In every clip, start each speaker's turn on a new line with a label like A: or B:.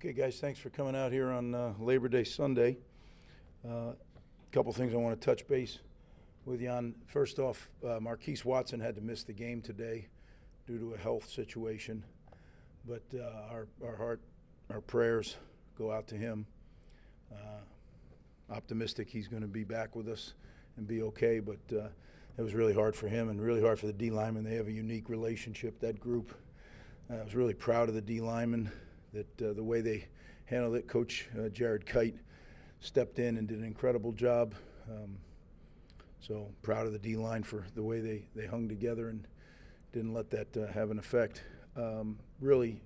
A: Okay, guys, thanks for coming out here on Labor Day Sunday. A couple things I want to touch base with you on. First off, Marquise Watson had to miss the game today due to a health situation, but our prayers go out to him. Optimistic he's going to be back with us and be okay, but it was really hard for him and really hard for the D linemen. They have a unique relationship, that group. I was really proud of the D linemen, that the way they handled it. Coach Jared Kite stepped in and did an incredible job. So proud of the D-line for the way they hung together and didn't let that have an effect. Really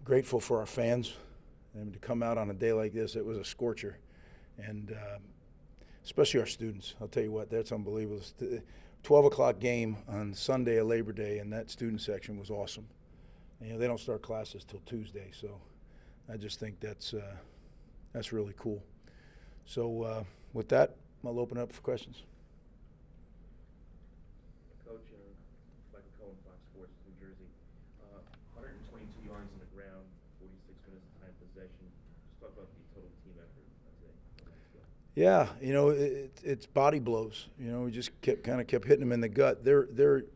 A: grateful for our fans. And to come out on a day like this, it was a scorcher. And especially our students. I'll tell you what, that's unbelievable. 12 o'clock game on Sunday of Labor Day, and that student section was awesome. And, they don't start classes till Tuesday, so I just think that's really cool. So with that, I'll open up for questions.
B: Coach, Michael Cohen, Fox Sports, New Jersey. 122 yards on the ground, 46 minutes of time possession. Just talk about the total team effort today.
A: Yeah, it's body blows. We just kept hitting them in the gut. They're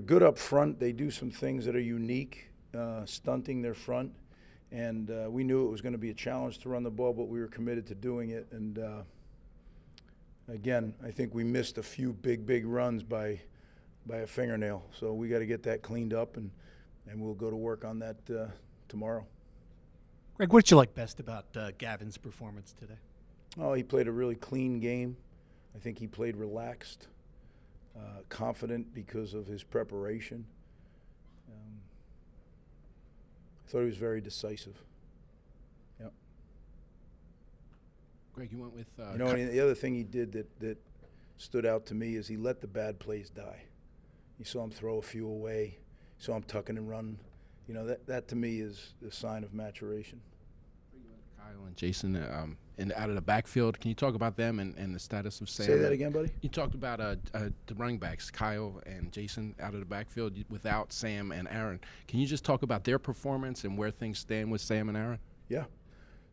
A: good up front. They do some things that are unique, stunting their front. And we knew it was going to be a challenge to run the ball, but we were committed to doing it. And, again, I think we missed a few big runs by a fingernail. So we got to get that cleaned up, and we'll go to work on that tomorrow.
C: Greg, what did you like best about Gavin's performance today?
A: Oh, he played a really clean game. I think he played relaxed. Confident because of his preparation. I thought he was very decisive. Yep.
D: Greg, you went with.
A: And the other thing he did that stood out to me is he let the bad plays die. You saw him throw a few away. You saw him tucking and run. That to me is a sign of maturation.
D: Kyle and Jason, and out of the backfield, can you talk about them and the status of Sam?
A: Say that again, buddy.
D: You talked about the running backs, Kyle and Jason, out of the backfield without Sam and Aaron. Can you just talk about their performance and where things stand with Sam and Aaron?
A: Yeah.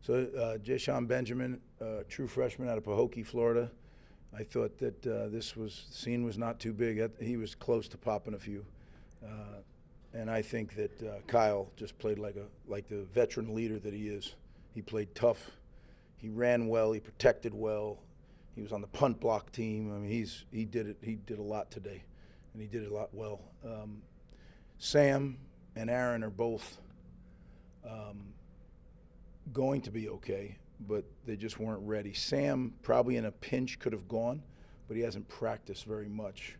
A: So Ja'Shawn Benjamin, true freshman out of Pahokee, Florida. I thought that scene was not too big. He was close to popping a few. And I think that Kyle just played like the veteran leader that he is. He played tough. He ran well. He protected well. He was on the punt block team. I mean, he did a lot today, and he did it a lot well. Sam and Aaron are both going to be okay, but they just weren't ready. Sam probably in a pinch could have gone, but he hasn't practiced very much.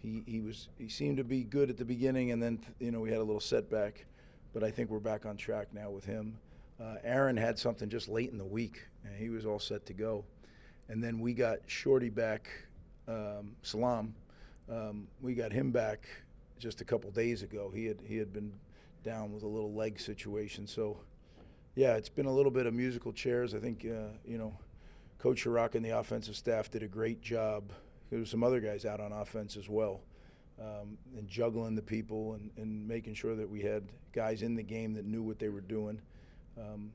A: He seemed to be good at the beginning, and then we had a little setback, but I think we're back on track now with him. Aaron had something just late in the week, and he was all set to go. And then we got Shorty back, Salam. We got him back just a couple days ago. He had been down with a little leg situation. So, yeah, it's been a little bit of musical chairs. I think, Coach Chirac and the offensive staff did a great job. There were some other guys out on offense as well, and juggling the people and making sure that we had guys in the game that knew what they were doing. I'm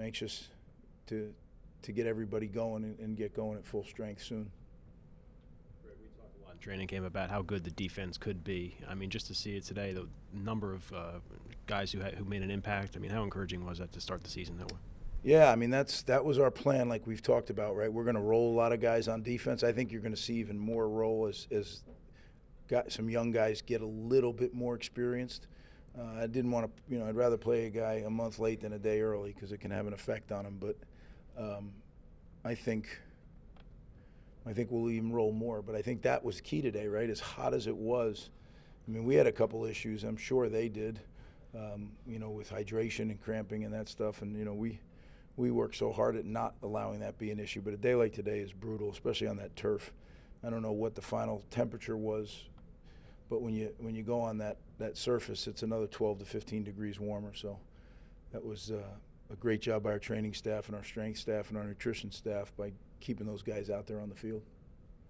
A: anxious to get everybody going and get going at full strength soon.
E: Greg, we talked a lot in training camp about how good the defense could be. I mean, just to see it today, the number of guys who made an impact. I mean, how encouraging was that to start the season that way?
A: Yeah, I mean that was our plan, like we've talked about, right? We're going to roll a lot of guys on defense. I think you're going to see even more roll as some young guys get a little bit more experienced. I didn't want to, I'd rather play a guy a month late than a day early because it can have an effect on him. But I think we'll even roll more. But I think that was key today, right? As hot as it was, I mean, we had a couple issues. I'm sure they did, with hydration and cramping and that stuff. And we work so hard at not allowing that be an issue. But a day like today is brutal, especially on that turf. I don't know what the final temperature was, but when you go on that surface, it's another 12 to 15 degrees warmer. So that was a great job by our training staff and our strength staff and our nutrition staff by keeping those guys out there on the field.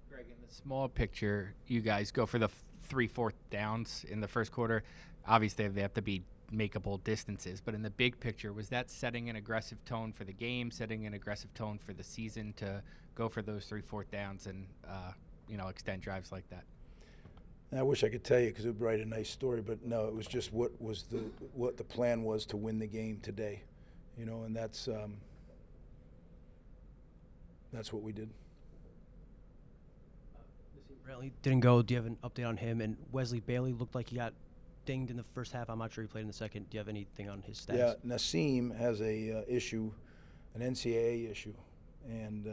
F: Greg, in the small picture, you guys go for the 3 4th downs in the first quarter. Obviously, they have to be makeable distances. But in the big picture, was that setting an aggressive tone for the game, setting an aggressive tone for the season to go for those 3/4 downs and extend drives like that?
A: I wish I could tell you because it would write a nice story, but no, it was just what the plan was to win the game today, and that's what we did.
G: Really didn't go. Do you have an update on him? And Wesley Bailey looked like he got dinged in the first half. I'm not sure he played in the second. Do you have anything on his stats?
A: Yeah, Nassim has a issue, an NCAA issue, and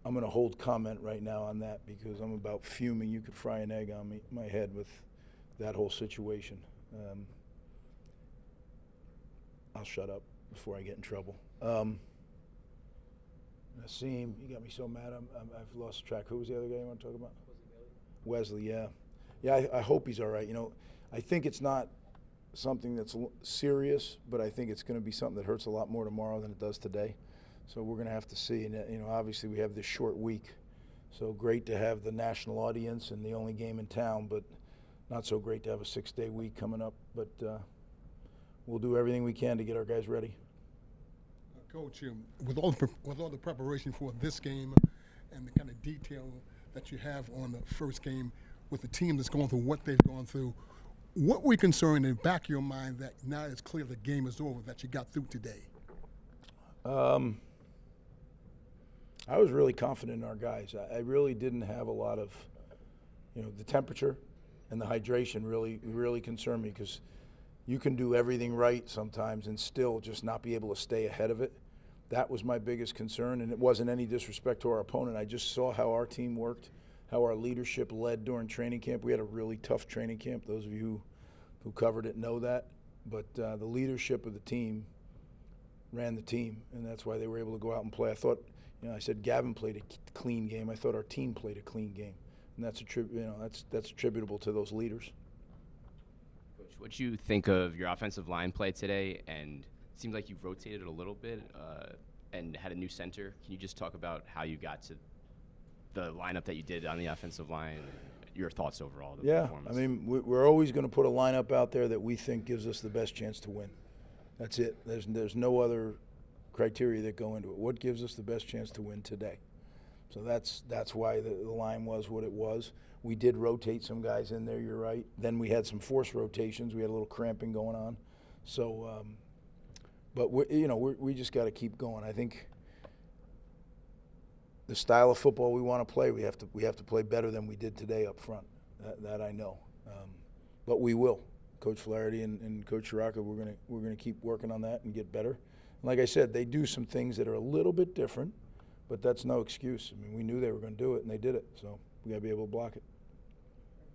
A: I'm going to hold comment right now on that because I'm about fuming. You could fry an egg on my head with that whole situation. I'll shut up before I get in trouble. Nassim, you got me so mad. I've lost track. Who was the other guy you want to talk about? Wesley, yeah. Yeah, I hope he's all right. I think it's not something that's serious, but I think it's going to be something that hurts a lot more tomorrow than it does today. So we're going to have to see. And, obviously we have this short week. So great to have the national audience and the only game in town, but not so great to have a 6-day week coming up. But we'll do everything we can to get our guys ready.
H: Coach, with all the preparation for this game and the kind of detail that you have on the first game with the team that's going through what they've gone through, what were you concerned in the back of your mind that now it's clear the game is over, that you got through today?
A: I was really confident in our guys. I really didn't have a lot of, the temperature and the hydration really concerned me because you can do everything right sometimes and still just not be able to stay ahead of it. That was my biggest concern, and it wasn't any disrespect to our opponent. I just saw how our team worked, how our leadership led during training camp. We had a really tough training camp. Those of you who covered it know that. But the leadership of the team ran the team, and that's why they were able to go out and play. I thought, I said Gavin played a clean game. I thought our team played a clean game, and that's attributable to those leaders.
I: Coach, what do you think of your offensive line play today? And it seemed like you rotated a little bit and had a new center. Can you just talk about how you got to the lineup that you did on the offensive line? Your thoughts overall? The performance?
A: I mean, we're always going to put a lineup out there that we think gives us the best chance to win. That's it. There's no other criteria that go into it. What gives us the best chance to win today? So that's why the line was what it was. We did rotate some guys in there, you're right. Then we had some forced rotations. We had a little cramping going on. So, but we just got to keep going. I think the style of football we want to play, we have to play better than we did today up front. That I know. But we will. Coach Flaherty and Coach Shiraka, we're gonna keep working on that and get better. And like I said, they do some things that are a little bit different, but that's no excuse. I mean, we knew they were going to do it, and they did it. So we got to be able to block it.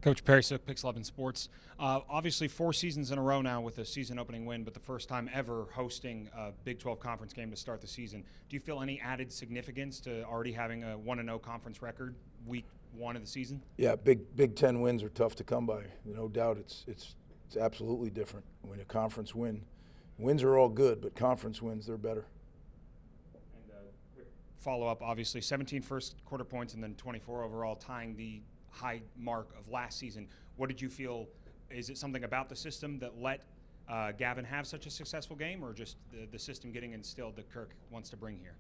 J: Coach Perry Sook, Pix 11 Sports. Obviously, 4 seasons in a row now with a season-opening win, but the first time ever hosting a Big 12 conference game to start the season. Do you feel any added significance to already having a 1-0 conference record week 1 of the season?
A: Yeah, Big 10 wins are tough to come by. No doubt, it's absolutely different when a conference win. Wins are all good, but conference wins, they're better.
J: And quick follow-up, obviously, 17 first-quarter points and then 24 overall, tying the high mark of last season. What did you feel? Is it something about the system that let Gavin have such a successful game, or just the system getting instilled that Kirk wants to bring here?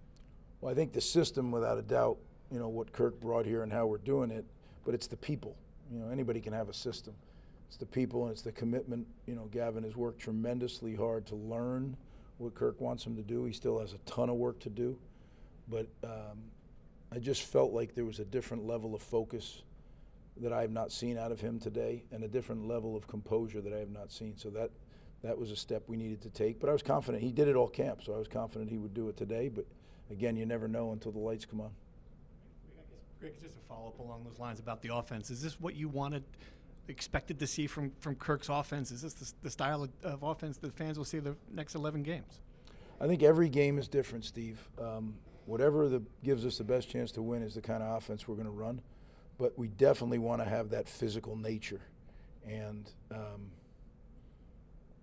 A: Well, I think the system, without a doubt, what Kirk brought here and how we're doing it, but it's the people. Anybody can have a system. It's the people and it's the commitment. Gavin has worked tremendously hard to learn what Kirk wants him to do. He still has a ton of work to do, but I just felt like there was a different level of focus that I have not seen out of him today, and a different level of composure that I have not seen. So that was a step we needed to take. But I was confident. He did it all camp, so I was confident he would do it today. But again, you never know until the lights come on.
C: Greg, just a follow-up along those lines about the offense. Is this what you expected to see from Kirk's offense? Is this the style of offense that fans will see the next 11 games?
A: I think every game is different, Steve. Whatever gives us the best chance to win is the kind of offense we're going to run. But we definitely want to have that physical nature. And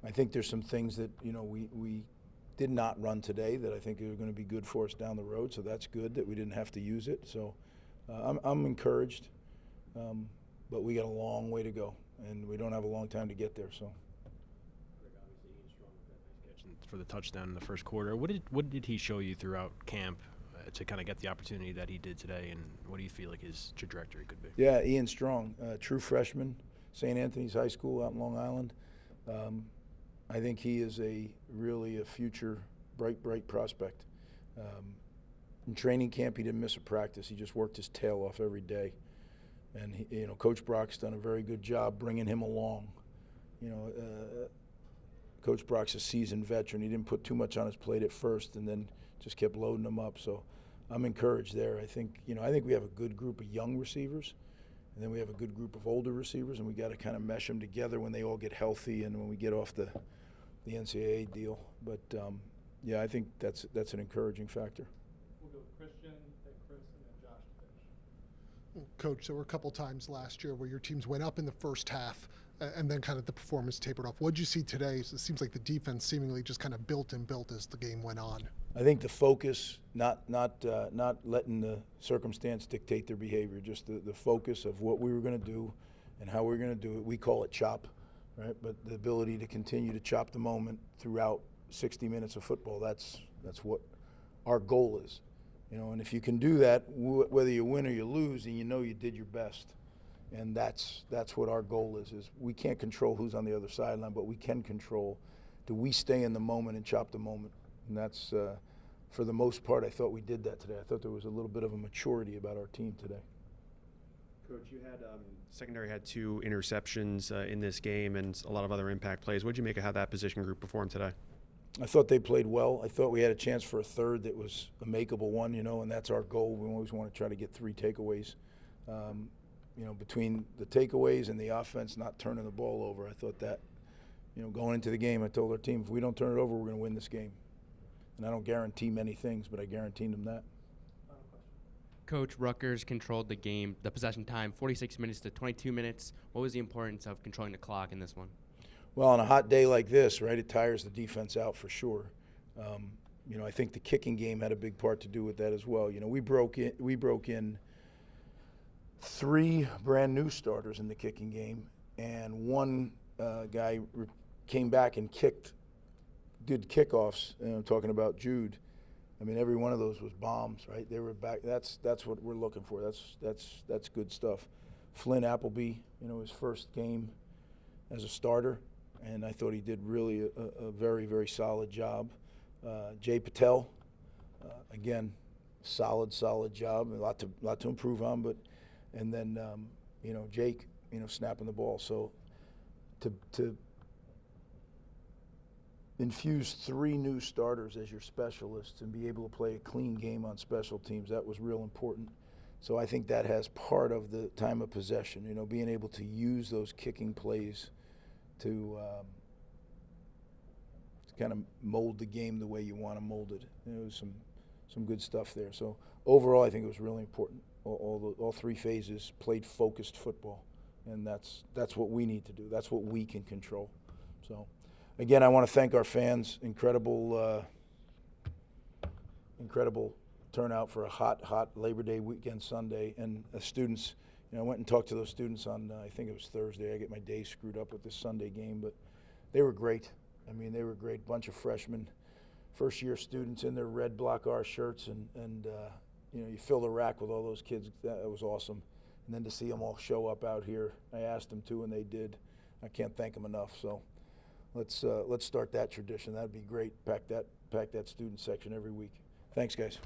A: I think there's some things that, we did not run today that I think are going to be good for us down the road. So that's good that we didn't have to use it. So I'm encouraged. But we got a long way to go, and we don't have a long time to get there. So,
E: for the touchdown in the first quarter. What did he show you throughout camp to kind of get the opportunity that he did today, and what do you feel like his trajectory could be?
A: Yeah, Ian Strong, true freshman, St. Anthony's High School out in Long Island. I think he is really a future bright prospect. In training camp, he didn't miss a practice. He just worked his tail off every day. And Coach Brock's done a very good job bringing him along. Coach Brock's a seasoned veteran. He didn't put too much on his plate at first, and then just kept loading him up. So I'm encouraged there. I think we have a good group of young receivers, and then we have a good group of older receivers, and we got to kind of mesh them together when they all get healthy and when we get off the NCAA deal. But yeah, I think that's an encouraging factor.
K: We'll go with Christian, then Chris, and then Josh to finish.
L: Coach, there were a couple times last year where your teams went up in the first half and then kind of the performance tapered off. What did you see today? So it seems like the defense seemingly just kind of built as the game went on.
A: I think the focus, not letting the circumstance dictate their behavior, just the focus of what we were going to do and how we were going to do it. We call it chop, right? But the ability to continue to chop the moment throughout 60 minutes of football, that's what our goal is. And if you can do that, whether you win or you lose, and you did your best. And that's what our goal is we can't control who's on the other sideline, but we can control, do we stay in the moment and chop the moment? And that's, for the most part, I thought we did that today. I thought there was a little bit of a maturity about our team today.
M: Coach, you had secondary had 2 interceptions in this game and a lot of other impact plays. What did you make of how that position group performed today?
A: I thought they played well. I thought we had a chance for a third that was a makeable one, and that's our goal. We always want to try to get 3 takeaways. Between the takeaways and the offense not turning the ball over, I thought that, going into the game, I told our team, if we don't turn it over, we're going to win this game. And I don't guarantee many things, but I guaranteed them that.
N: Coach, Rutgers controlled the game, the possession time, 46 minutes to 22 minutes. What was the importance of controlling the clock in this one?
A: Well, on a hot day like this, right, it tires the defense out for sure. I think the kicking game had a big part to do with that as well. We broke in 3 brand new starters in the kicking game, and one guy came back and did kickoffs. I'm talking about Jude. I mean, every one of those was bombs, right? They were back. That's what we're looking for. That's good stuff. Flynn Appleby, his first game as a starter, and I thought he did really a very, very solid job. Jay Patel, again, solid job. A lot to improve on, and then Jake, snapping the ball. So to infuse 3 new starters as your specialists and be able to play a clean game on special teams, that was real important. So I think that has part of the time of possession, being able to use those kicking plays to kind of mold the game the way you want to mold it. There was some good stuff there. So overall, I think it was really important. All 3 phases played focused football, and that's what we need to do. That's what we can control. So again, I want to thank our fans. Incredible turnout for a hot Labor Day weekend Sunday, and the students. I went and talked to those students on I think it was Thursday. I get my days screwed up with this Sunday game, but they were great. I mean, they were a great bunch of freshmen, first-year students in their red Block R shirts, and you fill the rack with all those kids. That was awesome. And then to see them all show up out here, I asked them to, and they did. I can't thank them enough. So let's start that tradition. That'd be great. Pack that student section every week. Thanks, guys.